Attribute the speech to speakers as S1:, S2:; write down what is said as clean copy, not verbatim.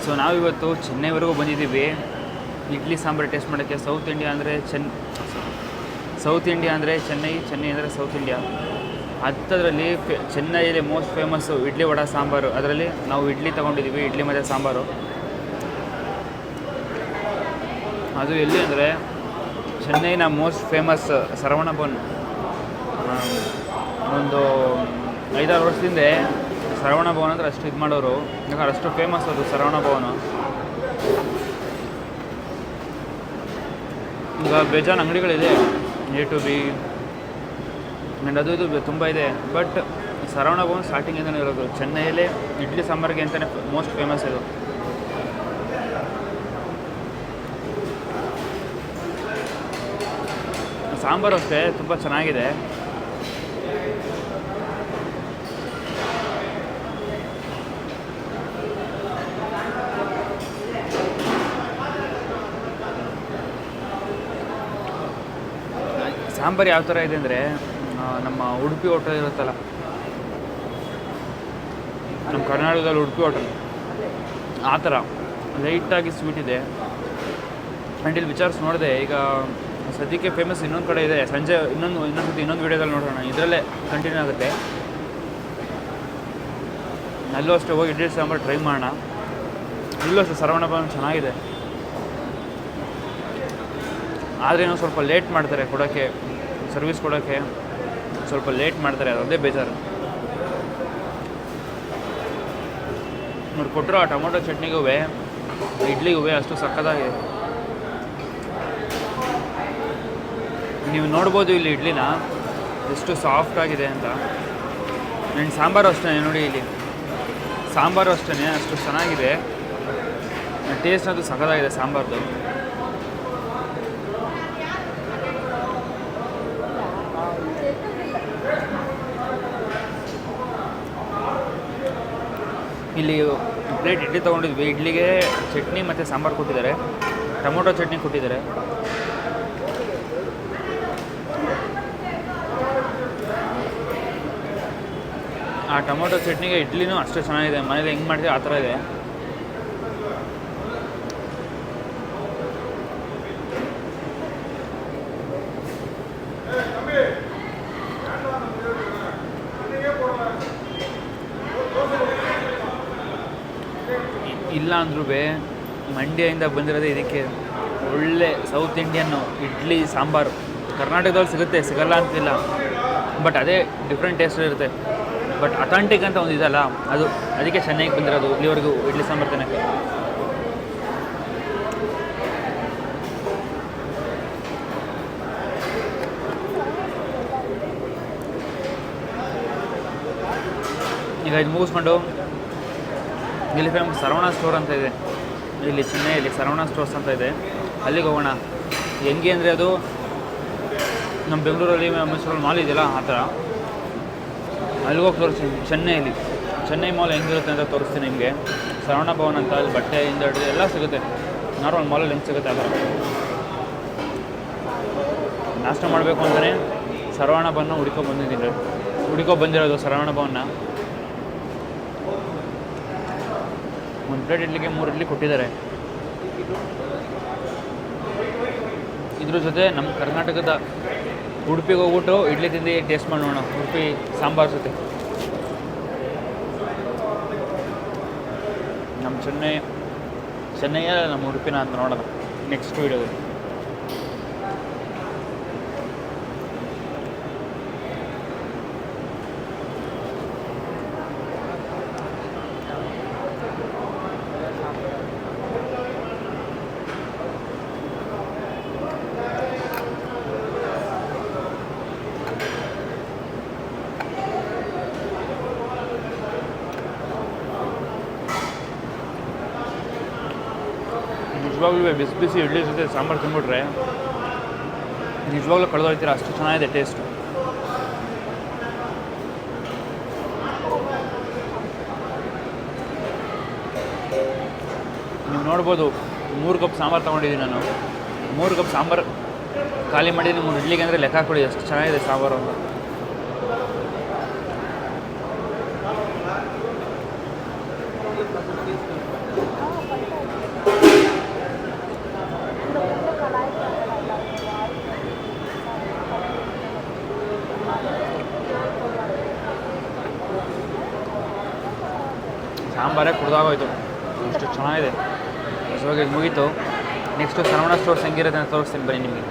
S1: So ನಾವಿವತ್ತು ಚೆನ್ನೈವರೆಗೂ ಬಂದಿದ್ದೀವಿ idli sambar taste ಮಾಡೋಕ್ಕೆ. ಸೌತ್ ಇಂಡಿಯಾ ಅಂದರೆ ಚೆನ್ನೈ, ಚೆನ್ನೈ ಅಂದರೆ ಸೌತ್ ಇಂಡಿಯಾ. ಅಂಥದ್ರಲ್ಲಿ ಚೆನ್ನೈಯಲ್ಲಿ ಮೋಸ್ಟ್ ಫೇಮಸ್ಸು ಇಡ್ಲಿ ವಡ ಸಾಂಬಾರು. ಅದರಲ್ಲಿ ನಾವು ಇಡ್ಲಿ ತೊಗೊಂಡಿದ್ದೀವಿ, ಇಡ್ಲಿ ಮತ್ತು ಸಾಂಬಾರು. ಅದು ಎಲ್ಲಿ ಅಂದರೆ ಚೆನ್ನೈನ ಮೋಸ್ಟ್ ಫೇಮಸ್ ಸರವಣ ಭವನ್. ಒಂದು 5-6 ವರ್ಷದಿಂದ ಸರವಣ ಭವನ ಅಂದರೆ ಅಷ್ಟು ಇದು ಮಾಡೋರು, ಯಾಕಂದ್ರೆ ಅಷ್ಟು ಫೇಮಸ್ ಅದು ಸರವಣ ಭವನ. ಈಗ ಬೇಜಾನ್ ಅಂಗಡಿಗಳಿದೆ, A to B ಆ್ಯಂಡ್ ಅದು ಇದು ತುಂಬ ಇದೆ. ಬಟ್ ಸರವಣ ಭವನ್ ಸ್ಟಾರ್ಟಿಂಗಿಂದನೇ ಇರೋದು. ಚೆನ್ನೈಯಲ್ಲೇ ಇಡ್ಲಿ ಸಾಂಬಾರಿಗೆ ಅಂತಲೇ ಮೋಸ್ಟ್ ಫೇಮಸ್ ಇದು. ಸಾಂಬಾರು ಅಷ್ಟೇ ತುಂಬ ಚೆನ್ನಾಗಿದೆ. ಸಾಂಬಾರು ಯಾವ ಥರ ಇದೆ ಅಂದರೆ, ನಮ್ಮ ಉಡುಪಿ ಹೋಟೆಲ್ ಇರುತ್ತಲ್ಲ, ನಮ್ಮ ಕರ್ನಾಟಕದಲ್ಲಿ ಉಡುಪಿ ಹೋಟೆಲ್ ಆ ಥರ ಲೈಟಾಗಿ ಸ್ವೀಟ್ ಇದೆ. ಆ್ಯಂಡ್ ಇಲ್ಲಿ ವಿಚಾರಿಸಿ ನೋಡಿದೆ, ಈಗ ಸದ್ಯಕ್ಕೆ ಫೇಮಸ್ ಇನ್ನೊಂದು ಕಡೆ ಇದೆ. ಸಂಜೆ ಇನ್ನೊಂದು ವೀಡಿಯೋದಲ್ಲಿ ನೋಡೋಣ, ಇದರಲ್ಲೇ ಕಂಟಿನ್ಯೂ ಆಗುತ್ತೆ. ಅಲ್ಲೂ ಅಷ್ಟೇ ಹೋಗಿ ಇಡ್ಲಿ ಸಾಂಬಾರು ಟ್ರೈ ಮಾಡೋಣ. ಇಲ್ಲೂ ಅಷ್ಟೇ ಸರವಣ ಭವನ ಚೆನ್ನಾಗಿದೆ, ಆದರೆ ಇನ್ನೂ ಸ್ವಲ್ಪ ಲೇಟ್ ಮಾಡ್ತಾರೆ ಕೊಡೋಕ್ಕೆ, ಸರ್ವಿಸ್ ಕೊಡೋಕ್ಕೆ ಸ್ವಲ್ಪ ಲೇಟ್ ಮಾಡ್ತಾರೆ, ಅದೇ ಬೇಜಾರು. ನೋಡಿ ಕೊಟ್ಟರು ಆ ಟೊಮೊಟೊ ಚಟ್ನಿಗೂ ಇಡ್ಲಿಗೂ ಅಷ್ಟು ಸಕ್ಕತ್ತಾಗಿ. ನೀವು ನೋಡ್ಬೋದು ಇಲ್ಲಿ ಇಡ್ಲಿನ ಎಷ್ಟು ಸಾಫ್ಟಾಗಿದೆ ಅಂತ. ಆ್ಯಂಡ್ ಸಾಂಬಾರು ಅಷ್ಟೇ ನೋಡಿ, ಇಲ್ಲಿ ಸಾಂಬಾರು ಅಷ್ಟೇ ಅಷ್ಟು ಚೆನ್ನಾಗಿದೆ. ಟೇಸ್ಟ್ ಅದು ಸಕ್ಕತ್ತಾಗಿದೆ ಸಾಂಬಾರ್ದು. ಇಲ್ಲಿ ಪ್ಲೇಟ್ ಇಡ್ಲಿ ತೊಗೊಂಡಿದ್ವಿ, ಇಡ್ಲಿಗೆ ಚಟ್ನಿ ಮತ್ತು ಸಾಂಬಾರು ಕೊಟ್ಟಿದ್ದಾರೆ, ಟೊಮೊಟೊ ಚಟ್ನಿ ಕೊಟ್ಟಿದ್ದಾರೆ. ಆ ಟೊಮೊಟೊ ಚಟ್ನಿಗೆ ಇಡ್ಲಿನೂ ಅಷ್ಟೇ ಚೆನ್ನಾಗಿದೆ. ಮನೇಲಿ ಹೆಂಗೆ ಮಾಡ್ತೀವಿ ಆ ಥರ ಇದೆ. ಇಲ್ಲ ಅಂದ್ರೂ ಮಂಡ್ಯದಿಂದ ಬಂದಿರೋದೇ ಇದಕ್ಕೆ. ಒಳ್ಳೆ ಸೌತ್ ಇಂಡಿಯನ್ನು ಇಡ್ಲಿ ಸಾಂಬಾರು ಕರ್ನಾಟಕದಲ್ಲಿ ಸಿಗುತ್ತೆ, ಸಿಗಲ್ಲ ಅಂತಿಲ್ಲ, ಬಟ್ ಅದೇ ಡಿಫ್ರೆಂಟ್ ಟೇಸ್ಟ್ ಇರುತ್ತೆ. ಬಟ್ ಅಥೆಂಟಿಕ್ ಅಂತ ಒಂದು ಇದಲ್ಲ, ಅದು ಅದಕ್ಕೆ ಚೆನ್ನೈಗೆ ಬಂದಿರೋದು ಇಲ್ಲಿವರೆಗೂ ಇಡ್ಲಿ ಸಾಂಬಾರು ತಿನ್ನೋಕ್ಕೆ. ಈಗ ಇದು ಮುಗಿಸ್ಕೊಂಡು ಇಲ್ಲಿ ಫೇಮಸ್ ಸರವಣ ಸ್ಟೋರ್ ಅಂತ ಇದೆ, ಇಲ್ಲಿ ಚೆನ್ನೈಯಲ್ಲಿ ಸರವಣ ಸ್ಟೋರ್ಸ್ ಅಂತ ಇದೆ, ಅಲ್ಲಿಗೆ ಹೋಗೋಣ. ಹೆಂಗೆ ಅಂದರೆ ಅದು ನಮ್ಮ ಬೆಂಗಳೂರಲ್ಲಿ ಮೈಸೂರಲ್ಲಿ ಮಾಲ್ ಇದೆಯಲ್ಲ ಆ ಥರ, ಅಲ್ಲಿಗೆ ಹೋಗಿ ತೋರಿಸ್ತೀನಿ. ಚೆನ್ನೈ ಮಾಲ್ ಹೆಂಗಿರುತ್ತೆ ಅಂತ ತೋರಿಸ್ತೀನಿ ನಿಮಗೆ. ಸರವಣ ಭವನ್ ಅಂತ ಅಲ್ಲಿ ಬಟ್ಟೆಯಿಂದ ಹಿಡಿದು ಎಲ್ಲ ಸಿಗುತ್ತೆ, ನಾರ್ಮಲ್ ಮಾಲಲ್ಲಿ ಹೆಂಗೆ ಸಿಗುತ್ತೆ ಆ ಥರ. ನಾಷ್ಟ ಮಾಡಬೇಕು ಅಂತಲೇ ಸರವಣ ಭವನ ಹುಡುಕೋ ಬಂದಿರೋದು ಸರವಣ ಭವನ. ಒಂದು ಪ್ಲೇಟ್ ಇಡ್ಲಿಗೆ 3 ಇಡ್ಲಿ ಕೊಟ್ಟಿದ್ದಾರೆ. ಇದ್ರ ಜೊತೆ ನಮ್ಮ ಕರ್ನಾಟಕದ ಉಡುಪಿಗೆ ಹೋಗ್ಬಿಟ್ಟು ಇಡ್ಲಿ ತಿಂದು ಟೇಸ್ಟ್ ಮಾಡಿ ನೋಡೋಣ, ಉಡುಪಿ ಸಾಂಬಾರು ಜೊತೆ. ನಮ್ಮ ಚೆನ್ನೈಯ ನಮ್ಮ ಉಡುಪಿನ ಅಂತ ನೋಡೋಣ ನೆಕ್ಸ್ಟ್ ವೀಡಿಯೋದಲ್ಲಿ. ನಿಜವಾಗ್ಲೂ ಬಿಸಿ ಇಡ್ಲಿ ಜೊತೆ ಸಾಂಬಾರು ತಿಂದ್ಬಿಟ್ರೆ ನಿಜವಾಗ್ಲೂ ಕಳೆದೋಗ್ತೀರ, ಅಷ್ಟು ಚೆನ್ನಾಗಿದೆ ಟೇಸ್ಟು. ನೀವು ನೋಡ್ಬೋದು 3 ಕಪ್ ಸಾಂಬಾರು ತೊಗೊಂಡಿದ್ದೀನಿ ನಾನು. 3 ಕಪ್ ಸಾಂಬಾರು ಖಾಲಿ ಮಾಡಿದ್ದೀನಿ 3 ಇಡ್ಲಿಗೆ ಅಂದರೆ ಲೆಕ್ಕ ಕೊಡಿ ಎಷ್ಟು ಚೆನ್ನಾಗಿದೆ ಸಾಂಬಾರು ಅಂತ. ಸಾಂಬಾರೇ ಕುಡ್ದಾಗೋಯ್ತು, ಅಷ್ಟು ಚೆನ್ನಾಗಿದೆ. ಸೊ ಇದು ಮುಗೀತು. ನೆಕ್ಸ್ಟು ಶರವಣ ಸ್ಟೋರ್ಸ್ ಹೆಂಗಿರುತ್ತೆ ಅಂತ ತೋರಿಸ್ತೀನಿ ಬನ್ನಿ ನಿಮಗೆ.